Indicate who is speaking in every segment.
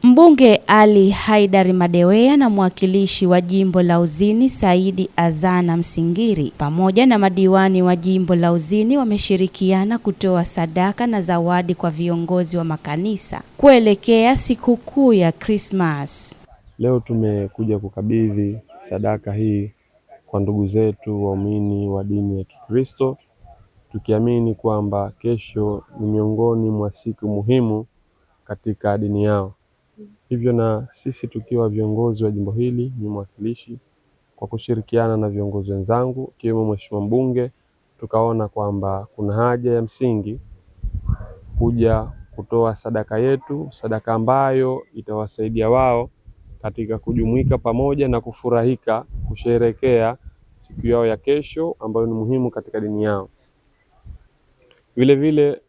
Speaker 1: Mbunge Ali Haidar Madewea na mwakilishi wa jimbo la Uzini Saidi Azana Msingiri pamoja na madiwani wa jimbo la Uzini wameshirikiana kutoa sadaka na zawadi kwa viongozi wa makanisa kuelekea sikukuu ya Christmas.
Speaker 2: Leo tumekuja kukabidhi sadaka hii kwa ndugu zetu waumini wa dini ya Kikristo, tukiamini kwamba kesho ni miongoni mwa siku muhimu katika dini yao. Hivyo na sisi tukiwa viongozi wa jimbo hili, ni mwakilishi, kwa kushirikiana na viongozi wenzangu ikiwemo mheshimiwa mbunge, tukaona kwamba kuna haja ya msingi kuja kutoa sadaka yetu, sadaka ambayo itawasaidia wao katika kujumuika pamoja na kufurahika kusherehekea siku yao ya kesho ambayo ni muhimu katika dini yao. Vile vile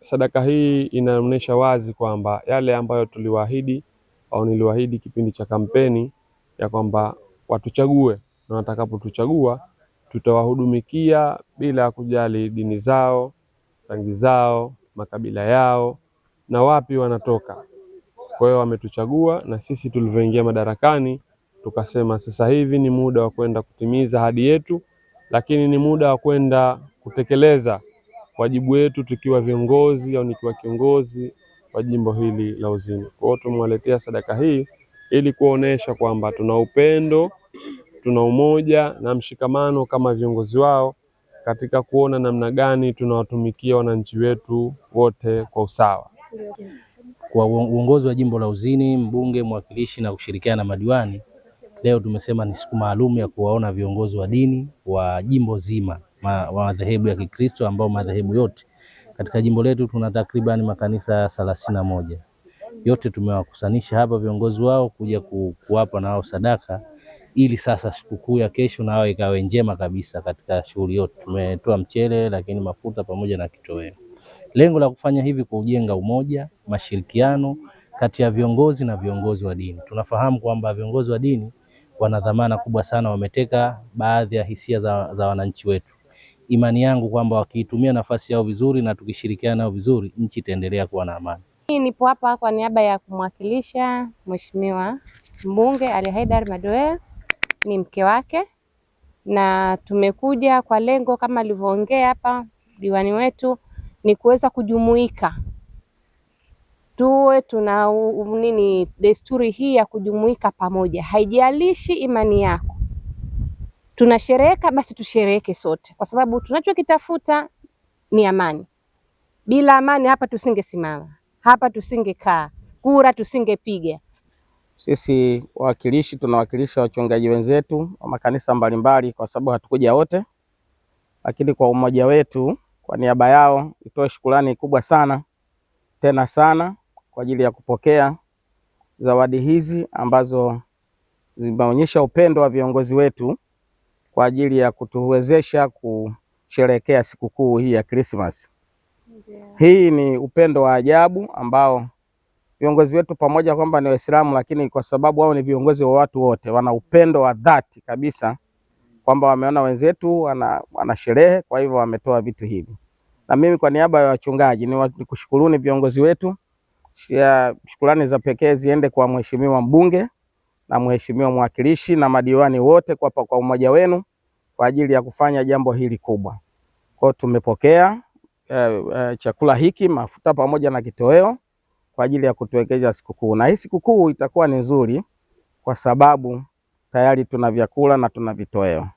Speaker 2: sadaka hii inaonyesha wazi kwamba yale ambayo tuliwaahidi au niliwaahidi kipindi cha kampeni ya kwamba watuchague, na watakapotuchagua tutawahudumikia bila kujali dini zao, rangi zao, makabila yao na wapi wanatoka. Kwa hiyo wametuchagua, na sisi tulivyoingia madarakani tukasema sasa hivi ni muda wa kwenda kutimiza ahadi yetu, lakini ni muda wa kwenda kutekeleza wajibu wetu tukiwa viongozi au nikiwa kiongozi wa jimbo hili la Uzini. Kwa hiyo tumewaletea sadaka hii ili kuonesha kwamba tuna upendo, tuna umoja na mshikamano kama viongozi wao katika kuona namna gani tunawatumikia wananchi wetu wote kwa usawa.
Speaker 3: Kwa uongozi wa jimbo la Uzini, mbunge, mwakilishi na kushirikiana na madiwani, leo tumesema ni siku maalum ya kuwaona viongozi wa dini wa jimbo zima wa madhehebu ya Kikristo, ambao madhehebu yote katika jimbo letu tuna takriban makanisa 31. Yote tumewakusanisha hapa viongozi wao kuja kuwapa na wao sadaka, ili sasa sikukuu ya kesho na wao ikawe njema kabisa. Katika shughuli yote tumetoa mchele, lakini mafuta pamoja na kitoweo. Lengo la kufanya hivi kujenga umoja, mashirikiano kati ya viongozi na viongozi wa dini. Tunafahamu kwamba viongozi wa dini wana dhamana kubwa sana, wameteka baadhi ya hisia za wananchi wetu. Imani yangu kwamba wakiitumia nafasi yao vizuri na tukishirikiana nao vizuri, nchi itaendelea kuwa na amani.
Speaker 4: Nipo hapa kwa niaba ya kumwakilisha Mheshimiwa Mbunge Ali Haidar Madewea, ni mke wake, na tumekuja kwa lengo kama alivyoongea hapa diwani wetu, ni kuweza kujumuika, tuwe tuna desturi hii ya kujumuika pamoja. Haijalishi imani yako, tunashereheka basi tushereheke sote, kwa sababu tunachokitafuta ni amani. Bila amani hapa tusingesimama, hapa tusingekaa, kura tusingepiga.
Speaker 5: Sisi wawakilishi tunawakilisha wachungaji wenzetu wa makanisa mbalimbali, kwa sababu hatukuja wote, lakini kwa umoja wetu, kwa niaba yao nitoe shukrani kubwa sana tena sana kwa ajili ya kupokea zawadi hizi ambazo zimeonyesha upendo wa viongozi wetu kwa ajili ya kutuwezesha kusherehekea sikukuu hii ya Christmas. Hii ni upendo wa ajabu ambao viongozi wetu, pamoja kwamba ni Waislamu, lakini kwa sababu wao ni viongozi wa watu wote, wana upendo wa dhati kabisa, kwamba wameona wenzetu wana sherehe, kwa hivyo wametoa vitu hivi. Na mimi kwa niaba ya wachungaji nikushukuruni viongozi wetu. Shukrani za pekee ziende kwa mheshimiwa mbunge na mheshimiwa mwakilishi na madiwani wote kwa umoja wenu kwa ajili ya kufanya jambo hili kubwa. Kwa tumepokea chakula hiki, mafuta pamoja na kitoweo kwa ajili ya kutuwekeza sikukuu. Na hii sikukuu itakuwa ni nzuri kwa sababu tayari tuna vyakula na tuna vitoweo.